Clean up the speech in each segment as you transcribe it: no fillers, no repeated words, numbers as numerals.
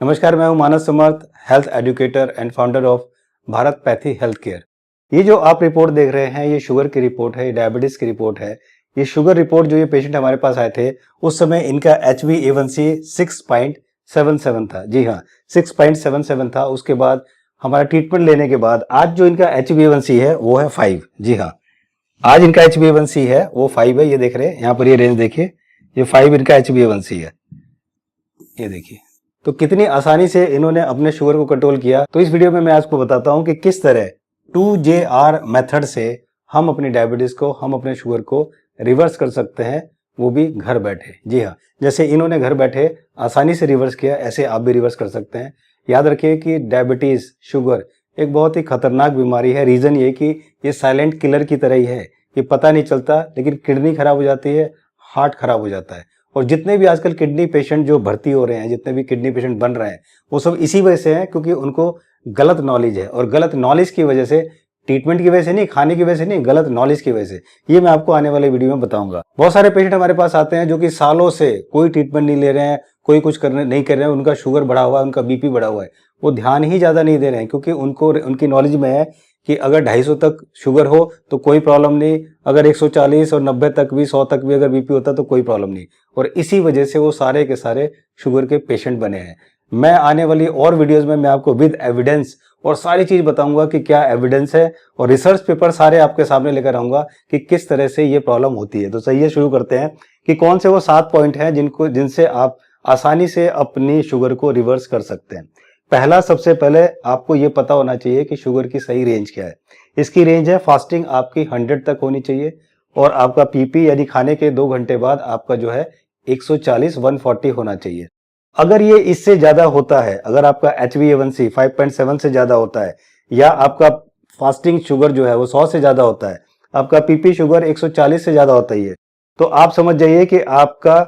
नमस्कार, मैं हूं Manas Samarth, health educator and founder of Bharatpathy health care. ये जो आप रिपोर्ट देख रहे हैं, ये शुगर की रिपोर्ट है, ये डायबिटीज की रिपोर्ट है। ये शुगर रिपोर्ट जो ये पेशेंट हमारे पास आए थे, उस समय इनका HbA1c 6.77 था। जी हाँ, 6.77 था। उसके बाद हमारा ट्रीटमेंट लेने के बाद आज जो इनका HbA1c है वो है 5। जी हाँ, आज इनका HbA1c है वो 5 है। ये देख रहे हैं यहाँ पर, ये रेंज देखिए, ये 5 इनका HbA1c है। ये देखिए, तो कितनी आसानी से इन्होंने अपने शुगर को कंट्रोल किया। तो इस वीडियो में मैं आपको बताता हूं कि किस तरह 2JR मेथड से हम अपनी डायबिटीज को, हम अपने शुगर को रिवर्स कर सकते हैं, वो भी घर बैठे। जी हाँ, जैसे इन्होंने घर बैठे आसानी से रिवर्स किया, ऐसे आप भी रिवर्स कर सकते हैं। याद रखिए कि डायबिटीज, शुगर एक बहुत ही खतरनाक बीमारी है। रीजन ये कि ये साइलेंट किलर की तरह ही है। ये पता नहीं चलता, लेकिन किडनी खराब हो जाती है, हार्ट खराब हो जाता है। और जितने भी आजकल किडनी पेशेंट जो भर्ती हो रहे हैं, जितने भी किडनी पेशेंट बन रहे हैं, वो सब इसी वजह से हैं, क्योंकि उनको गलत नॉलेज है। और गलत नॉलेज की वजह से, ट्रीटमेंट की वजह से नहीं, खाने की वजह से नहीं, गलत नॉलेज की वजह से। ये मैं आपको आने वाले वीडियो में बताऊंगा। बहुत सारे पेशेंट हमारे पास आते हैं जो कि सालों से कोई ट्रीटमेंट नहीं ले रहे हैं, कोई कुछ करने नहीं कर रहे हैं, उनका शुगर बढ़ा हुआ है, उनका बीपी बढ़ा हुआ है। वो ध्यान ही ज्यादा नहीं दे रहे हैं, क्योंकि उनको, उनकी नॉलेज में है कि अगर 250 तक शुगर हो तो कोई प्रॉब्लम नहीं, अगर 140 और 90 तक भी, 100 तक भी अगर बीपी होता तो कोई प्रॉब्लम नहीं। और इसी वजह से वो सारे के सारे शुगर के पेशेंट बने हैं। मैं आने वाली और वीडियोस में मैं आपको विद एविडेंस और सारी चीज बताऊंगा कि क्या एविडेंस है, और रिसर्च पेपर सारे आपके सामने लेकर आऊंगा कि किस तरह से ये प्रॉब्लम होती है। तो चलिए शुरू करते हैं कि कौन से वो 7 पॉइंट हैं जिनसे आप आसानी से अपनी शुगर को रिवर्स कर सकते हैं। पहला, सबसे पहले आपको ये पता होना चाहिए कि शुगर की सही रेंज क्या है। इसकी रेंज है, फास्टिंग आपकी 100 तक होनी चाहिए, और आपका पीपी यानी खाने के 2 घंटे बाद आपका जो है 140-140 होना चाहिए। अगर ये इससे ज्यादा होता है, अगर आपका HbA1c 5.7 से ज्यादा होता है, या आपका फास्टिंग शुगर जो है वो 100 से ज्यादा होता है, आपका पीपी शुगर 140 से ज्यादा होता है, तो आप समझ जाइए कि आपका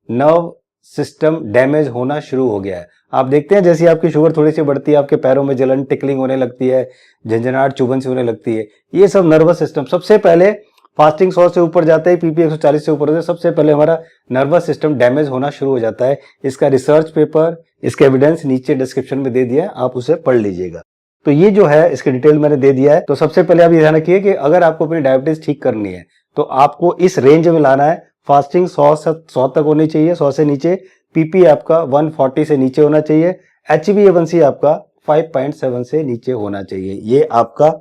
नर्व सिस्टम डैमेज होना शुरू हो गया है। आप देखते हैं जैसे आपकी शुगर थोड़ी सी बढ़ती है, आपके पैरों में जलन, टिकलिंग होने लगती है, झंझनाहट, चुभन सी होने लगती है। ये सब नर्वस सिस्टम, सबसे पहले फास्टिंग 100 से ऊपर जाता है, पीपी 140 से ऊपर होता है, सबसे पहले हमारा नर्वस सिस्टम डैमेज होना शुरू हो जाता है। इसका रिसर्च पेपर, इसका एविडेंस नीचे डिस्क्रिप्शन में दे दिया है, आप उसे पढ़ लीजिएगा। तो ये जो है इसके डिटेल मैंने दे दिया है। तो सबसे पहले आप ये ध्यान रखिए कि अगर आपको अपनी डायबिटीज ठीक करनी है तो आपको इस रेंज में लाना है। फास्टिंग 100 तक होनी चाहिए, 100 से नीचे, पीपी आपका 140 से नीचे होना चाहिए, HbA1c आपका 5.7 से नीचे होना चाहिए। ये आपका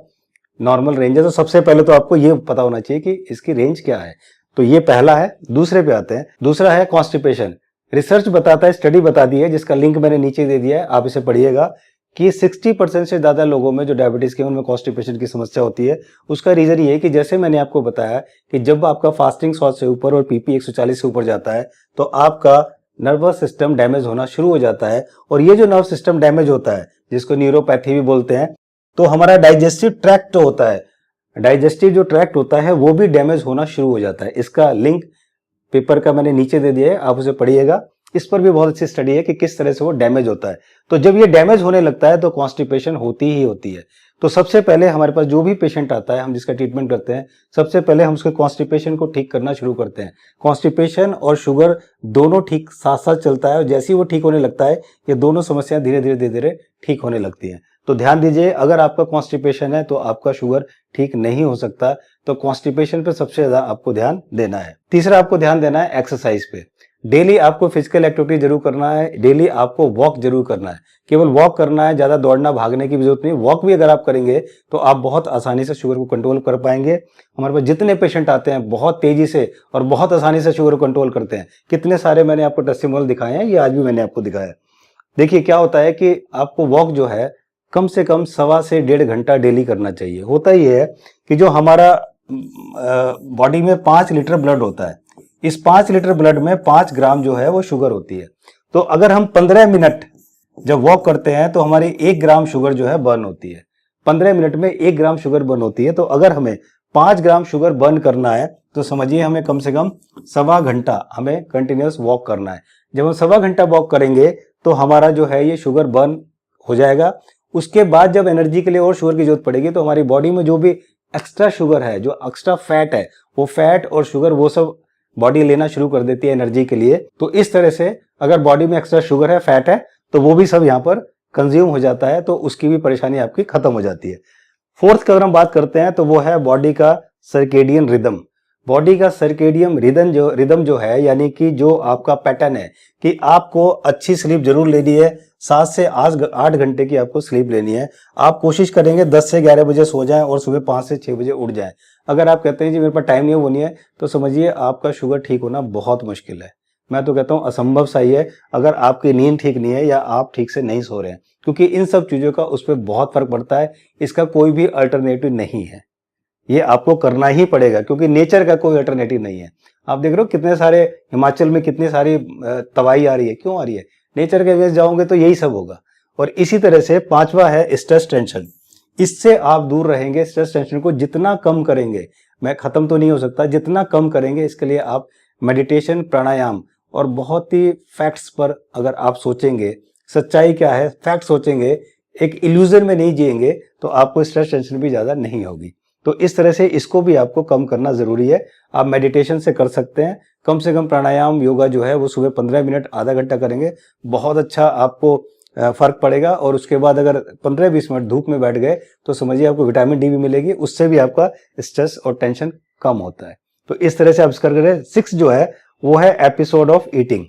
नॉर्मल रेंज है। तो सबसे पहले तो आपको ये पता होना चाहिए कि इसकी रेंज क्या है। तो ये पहला है। दूसरे पे आते हैं। दूसरा है कॉन्स्टिपेशन। रिसर्च बताता है, स्टडी बता दी है, जिसका लिंक मैंने नीचे दे दिया है, आप इसे पढ़िएगा, कि 60% से ज्यादा लोगों में जो डायबिटीज के, उनमें कॉन्स्टिपेशन की समस्या होती है। उसका रीजन ये है कि जैसे मैंने आपको बताया कि जब आपका फास्टिंग 100 से ऊपर और पीपी 140 से ऊपर जाता है, तो आपका नर्वस सिस्टम डैमेज होना शुरू हो जाता है। और ये जो नर्व सिस्टम डैमेज होता है, जिसको न्यूरोपैथी भी बोलते हैं, तो हमारा डाइजेस्टिव ट्रैक्ट होता है, डाइजेस्टिव जो ट्रैक्ट होता है वो भी डैमेज होना शुरू हो जाता है। इसका लिंक पेपर का मैंने नीचे दे दिया है, आप उसे पढ़िएगा। इस पर भी बहुत अच्छी स्टडी है कि किस तरह से वो डैमेज होता है। तो जब ये डैमेज होने लगता है तो कॉन्स्टिपेशन होती ही होती है। तो सबसे पहले हमारे पास जो भी पेशेंट आता है, हम जिसका ट्रीटमेंट करते हैं, सबसे पहले हम उसके कॉन्स्टिपेशन को ठीक करना शुरू करते हैं। कॉन्स्टिपेशन और शुगर दोनों ठीक साथ साथ चलता है, और जैसे ही वो ठीक होने लगता है, ये दोनों समस्याएं धीरे धीरे धीरे धीरे ठीक होने लगती हैं। तो ध्यान दीजिए, अगर आपका कॉन्स्टिपेशन है तो आपका शुगर ठीक नहीं हो सकता। तो कॉन्स्टिपेशन पे सबसे ज्यादा आपको ध्यान देना है। तीसरा, आपको ध्यान देना है एक्सरसाइज पे। डेली आपको फिजिकल एक्टिविटी जरूर करना है, डेली आपको वॉक जरूर करना है। केवल वॉक करना है, ज्यादा दौड़ना भागने की भी जरूरत नहीं। वॉक भी अगर आप करेंगे तो आप बहुत आसानी से शुगर को कंट्रोल कर पाएंगे। हमारे पास जितने पेशेंट आते हैं बहुत तेजी से और बहुत आसानी से शुगर को कंट्रोल करते हैं। कितने सारे मैंने आपको टेस्टिमोनियल दिखाए हैं, ये आज भी मैंने आपको दिखाया है। देखिए क्या होता है कि आपको वॉक जो है कम से कम 1.25 से 1.5 घंटा डेली करना चाहिए। होता ही है कि जो हमारा बॉडी में 5 लीटर ब्लड होता है, इस 5 लीटर ब्लड में 5 ग्राम जो है वो शुगर होती है। तो अगर हम 15 मिनट जब वॉक करते हैं तो हमारी 1 ग्राम शुगर जो है बर्न होती है। 15 मिनट में 1 ग्राम शुगर बर्न होती है। तो अगर हमें 5 ग्राम शुगर बर्न करना है तो समझिए हमें कम से कम 1.25 घंटा हमें कंटिन्यूस वॉक करना है। जब हम 1.25 घंटा वॉक करेंगे तो हमारा जो है ये शुगर बर्न हो जाएगा। उसके बाद जब एनर्जी के लिए और शुगर की जरूरत पड़ेगी तो हमारी बॉडी में जो भी एक्स्ट्रा शुगर है, जो एक्स्ट्रा फैट है, वो फैट और शुगर वो सब बॉडी लेना शुरू कर देती है एनर्जी के लिए। तो इस तरह से अगर बॉडी में एक्स्ट्रा शुगर है, फैट है, तो वो भी सब यहाँ पर कंज्यूम हो जाता है, तो उसकी भी परेशानी आपकी खत्म हो जाती है। फोर्थ की अगर हम बात करते हैं तो वो है बॉडी का सर्केडियन रिदम। बॉडी का सर्केडियन रिदम जो है, यानी कि जो आपका पैटर्न है कि आपको अच्छी स्लीप जरूर लेनी है, 7 से 8 घंटे की आपको स्लीप लेनी है। आप कोशिश करेंगे 10 से 11 बजे सो जाएं और सुबह 5 से 6 बजे उठ जाएं। अगर आप कहते हैं जी मेरे पास टाइम नहीं है, वो नहीं है, तो समझिए आपका शुगर ठीक होना बहुत मुश्किल है। मैं तो कहता हूं असंभव सा ही है, अगर आपकी नींद ठीक नहीं है या आप ठीक से नहीं सो रहे हैं, क्योंकि इन सब चीजों का उस पर बहुत फर्क पड़ता है। इसका कोई भी अल्टरनेटिव नहीं है, ये आपको करना ही पड़ेगा, क्योंकि नेचर का कोई अल्टरनेटिव नहीं है। आप देख रहे हो कितने सारे हिमाचल में कितनी सारी तबाही आ रही है, क्यों आ रही है? नेचर के अगेंस्ट जाओगे तो यही सब होगा। और इसी तरह से पांचवा है स्ट्रेस टेंशन। इससे आप दूर रहेंगे। स्ट्रेस टेंशन को जितना कम करेंगे, मैं खत्म तो नहीं हो सकता, जितना कम करेंगे इसके लिए आप मेडिटेशन, प्राणायाम और बहुत ही फैक्ट्स पर अगर आप सोचेंगे, सच्चाई क्या है फैक्ट सोचेंगे, एक इल्यूजन में नहीं जिएंगे, तो आपको स्ट्रेस टेंशन भी ज्यादा नहीं होगी। तो इस तरह से इसको भी आपको कम करना जरूरी है। आप मेडिटेशन से कर सकते हैं, कम से कम प्राणायाम योगा जो है वो सुबह 15 मिनट आधा घंटा करेंगे, बहुत अच्छा आपको फर्क पड़ेगा। और उसके बाद अगर 15-20 मिनट धूप में बैठ गए तो समझिए आपको विटामिन डी भी मिलेगी, उससे भी आपका स्ट्रेस और टेंशन कम होता है। तो इस तरह से आप कर करें। 6 जो है वो है एपिसोड ऑफ ईटिंग।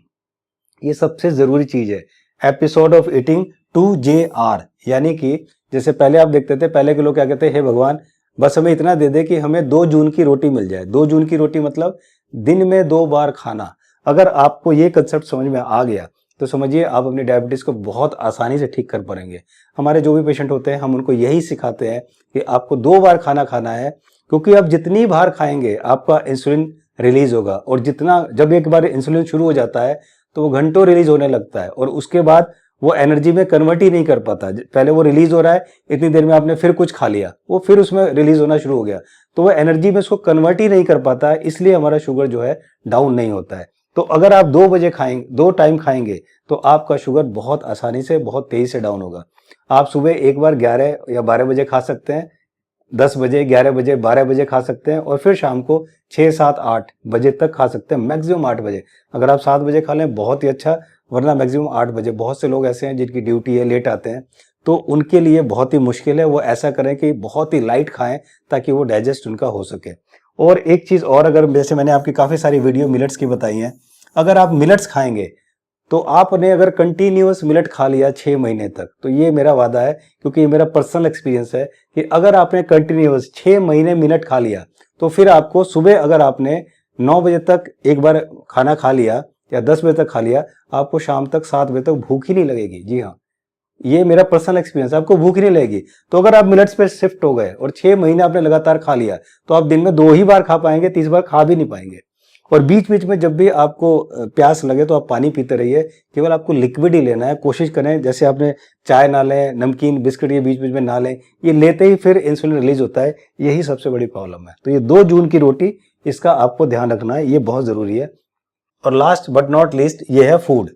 ये सबसे जरूरी चीज है, एपिसोड ऑफ ईटिंग 2JR। यानी कि जैसे पहले आप देखते थे, पहले के लोग क्या कहते हैं, हे भगवान बस हमें इतना दे दे कि हमें 2 जून की रोटी मिल जाए। 2 जून की रोटी मतलब दिन में 2 बार खाना। अगर आपको ये कंसेप्ट समझ में आ गया तो समझिए आप अपनी डायबिटीज को बहुत आसानी से ठीक कर पाएंगे। हमारे जो भी पेशेंट होते हैं हम उनको यही सिखाते हैं कि आपको 2 बार खाना खाना है, क्योंकि आप जितनी बार खाएंगे आपका इंसुलिन रिलीज होगा। और जितना, जब एक बार इंसुलिन शुरू हो जाता है तो वो घंटों रिलीज होने लगता है और उसके बाद वो एनर्जी में कन्वर्ट ही नहीं कर पाता। पहले वो रिलीज हो रहा है, इतनी देर में आपने फिर कुछ खा लिया, वो फिर उसमें रिलीज होना शुरू हो गया, तो वो एनर्जी में उसको कन्वर्ट ही नहीं कर पाता है, इसलिए हमारा शुगर जो है डाउन नहीं होता है। तो अगर आप 2 बजे खाएंगे, 2 टाइम खाएंगे, तो आपका शुगर बहुत आसानी से, बहुत तेजी से डाउन होगा। आप सुबह एक बार 11 या 12 बजे खा सकते हैं, 10 बजे, 11 बजे, 12 बजे खा सकते हैं, और फिर शाम को 6, 7, 8 बजे तक खा सकते हैं, मैक्सिमम 8 बजे। अगर आप 7 बजे खा लें बहुत ही अच्छा, वरना मैक्सिमम 8 बजे। बहुत से लोग ऐसे हैं जिनकी ड्यूटी है, लेट आते हैं, तो उनके लिए बहुत ही मुश्किल है। वो ऐसा करें कि बहुत ही लाइट खाएं ताकि वो डाइजेस्ट उनका हो सके। और एक चीज और, अगर जैसे मैंने आपकी काफी सारी वीडियो मिलेट्स की बताई हैं, अगर आप मिलेट्स खाएंगे तो आपने अगर कंटिन्यूअस मिलेट खा लिया 6 महीने तक, तो ये मेरा वादा है, क्योंकि ये मेरा पर्सनल एक्सपीरियंस है कि अगर आपने कंटिन्यूअस 6 महीने मिलेट खा लिया, तो फिर आपको सुबह, अगर आपने 9 बजे तक एक बार खाना खा लिया या 10 बजे तक खा लिया, आपको शाम तक 7 बजे तक भूख ही नहीं लगेगी। जी हाँ, ये मेरा पर्सनल एक्सपीरियंस है, आपको भूख ही नहीं लगेगी। तो अगर आप मिलेट्स पे शिफ्ट हो गए और 6 महीने आपने लगातार खा लिया, तो आप दिन में 2 ही बार खा पाएंगे, 30 बार खा भी नहीं पाएंगे। और बीच बीच में जब भी आपको प्यास लगे तो आप पानी पीते रहिए, केवल आपको लिक्विड ही लेना है। कोशिश करें जैसे आपने चाय ना लें, नमकीन बिस्किट ये बीच बीच में ना लें, ये लेते ही फिर इंसुलिन रिलीज होता है, यही सबसे बड़ी प्रॉब्लम है। तो ये 2 जून की रोटी, इसका आपको ध्यान रखना है, ये बहुत जरूरी है। और लास्ट बट नॉट लीस्ट ये है फूड।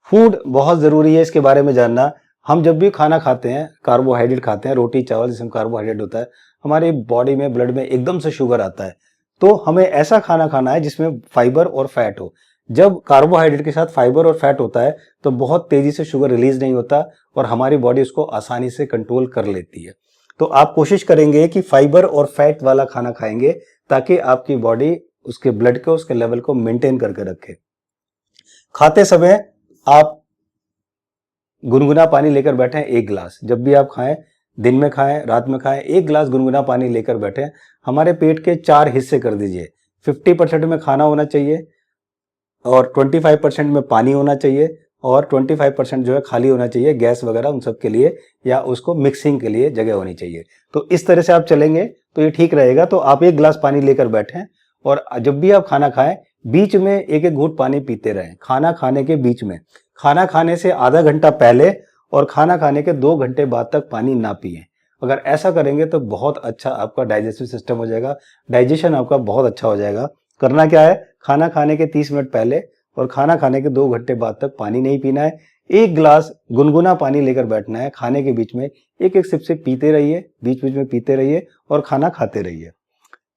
फूड बहुत जरूरी है, इसके बारे में जानना। हम जब भी खाना खाते हैं, कार्बोहाइड्रेट खाते हैं, रोटी चावल जिसमें कार्बोहाइड्रेट होता है, हमारे बॉडी में, ब्लड में एकदम से शुगर आता है। तो हमें ऐसा खाना खाना है जिसमें फाइबर और फैट हो। जब कार्बोहाइड्रेट के साथ फाइबर और फैट होता है तो बहुत तेजी से शुगर रिलीज नहीं होता और हमारी बॉडी उसको आसानी से कंट्रोल कर लेती है। तो आप कोशिश करेंगे कि फाइबर और फैट वाला खाना खाएंगे ताकि आपकी बॉडी उसके ब्लड को, उसके लेवल को मेंटेन करके रखे। खाते समय आप गुनगुना पानी लेकर बैठें 1 गिलास। जब भी आप खाएं, दिन में खाएं, रात में खाएं, 1 गिलास गुनगुना पानी लेकर बैठें। हमारे पेट के 4 हिस्से कर दीजिए। 50% में खाना होना चाहिए और 25% में पानी होना चाहिए और 25% जो है खाली होना चाहिए, गैस वगैरह उन सब के लिए, या उसको मिक्सिंग के लिए जगह होनी चाहिए। तो इस तरह से आप चलेंगे तो ये ठीक रहेगा। तो आप 1 गिलास पानी लेकर बैठें और जब भी आप खाना खाएं, बीच में एक एक घूंट पानी पीते रहें। खाना खाने के बीच में, खाना खाने से आधा घंटा पहले और खाना खाने के 2 घंटे बाद तक पानी ना पिएं। अगर ऐसा करेंगे तो बहुत अच्छा आपका डाइजेस्टिव सिस्टम हो जाएगा, डाइजेशन आपका बहुत अच्छा हो जाएगा। करना क्या है, खाना खाने के 30 मिनट पहले और खाना खाने के 2 घंटे बाद तक पानी नहीं पीना है। 1 गिलास गुनगुना पानी लेकर बैठना है। खाने के बीच में एक एक सिप से पीते रहिए, बीच बीच में पीते रहिए और खाना खाते रहिए।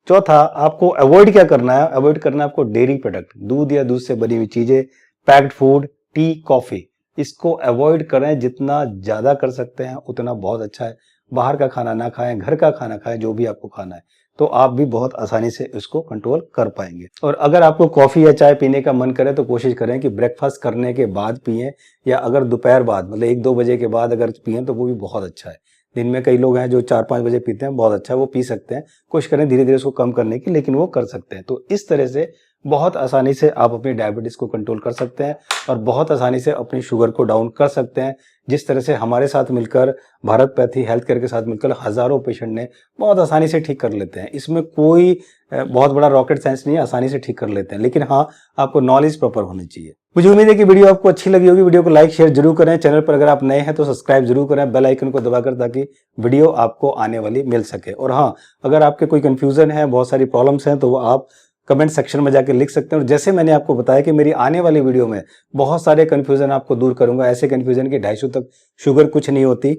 चौथा, आपको अवॉइड क्या करना है, अवॉइड करना है आपको डेयरी प्रोडक्ट, दूध या दूध से बनी हुई चीजें, पैक्ड फूड, टी, कॉफी, इसको अवॉइड करें, जितना ज़्यादा कर सकते हैं उतना बहुत अच्छा है। बाहर का खाना ना खाएं, घर का खाना खाएं, जो भी आपको खाना है, तो आप भी बहुत आसानी से इसको कंट्रोल कर पाएंगे। और अगर आपको कॉफ़ी या चाय पीने का मन करे तो कोशिश करें कि ब्रेकफास्ट करने के बाद पिएं, या अगर दोपहर बाद मतलब 1-2 बजे के बाद अगर पिएं तो वो भी बहुत अच्छा है। दिन में कई लोग हैं जो 4-5 बजे पीते हैं, बहुत अच्छा है, वो पी सकते हैं। कोशिश करें धीरे धीरे उसको कम करने की, लेकिन वो कर सकते हैं। तो इस तरह से बहुत आसानी से आप अपनी डायबिटीज़ को कंट्रोल कर सकते हैं और बहुत आसानी से अपनी शुगर को डाउन कर सकते हैं। जिस तरह से हमारे साथ मिलकर, भारत पैथी हेल्थ केयर के साथ मिलकर हज़ारों पेशेंट ने बहुत आसानी से ठीक कर लेते हैं। इसमें कोई बहुत बड़ा रॉकेट साइंस नहीं है, आसानी से ठीक कर लेते हैं। लेकिन हाँ, आपको नॉलेज प्रॉपर होनी चाहिए। मुझे उम्मीद है कि वीडियो आपको अच्छी लगी होगी। वीडियो को लाइक शेयर जरूर करें। चैनल पर अगर आप नए हैं तो सब्सक्राइब जरूर करें, बेल आइकन को दबाकर, ताकि वीडियो आपको आने वाली मिल सके। और हाँ, अगर आपके कोई कंफ्यूजन है, बहुत सारी प्रॉब्लम्स हैं, तो वो आप कमेंट सेक्शन में जाकर लिख सकते हैं। और जैसे मैंने आपको बताया कि मेरी आने वाली वीडियो में बहुत सारे कंफ्यूजन आपको दूर करूंगा। ऐसे कंफ्यूजन की 250 तक शुगर कुछ नहीं होती,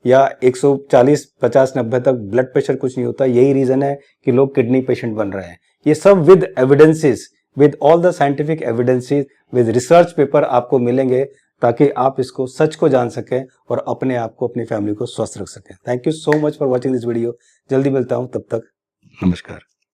या 140, 50, 90 तक ब्लड प्रेशर कुछ नहीं होता। यही रीजन है कि लोग किडनी पेशेंट बन रहे हैं। ये सब with evidences, with all the scientific evidences, with research paper आपको मिलेंगे, ताकि आप इसको सच को जान सकें और अपने आप को, अपनी फैमिली को स्वस्थ रख सकें। Thank you so much for watching this video. जल्दी मिलता हूं, तब तक नमस्कार।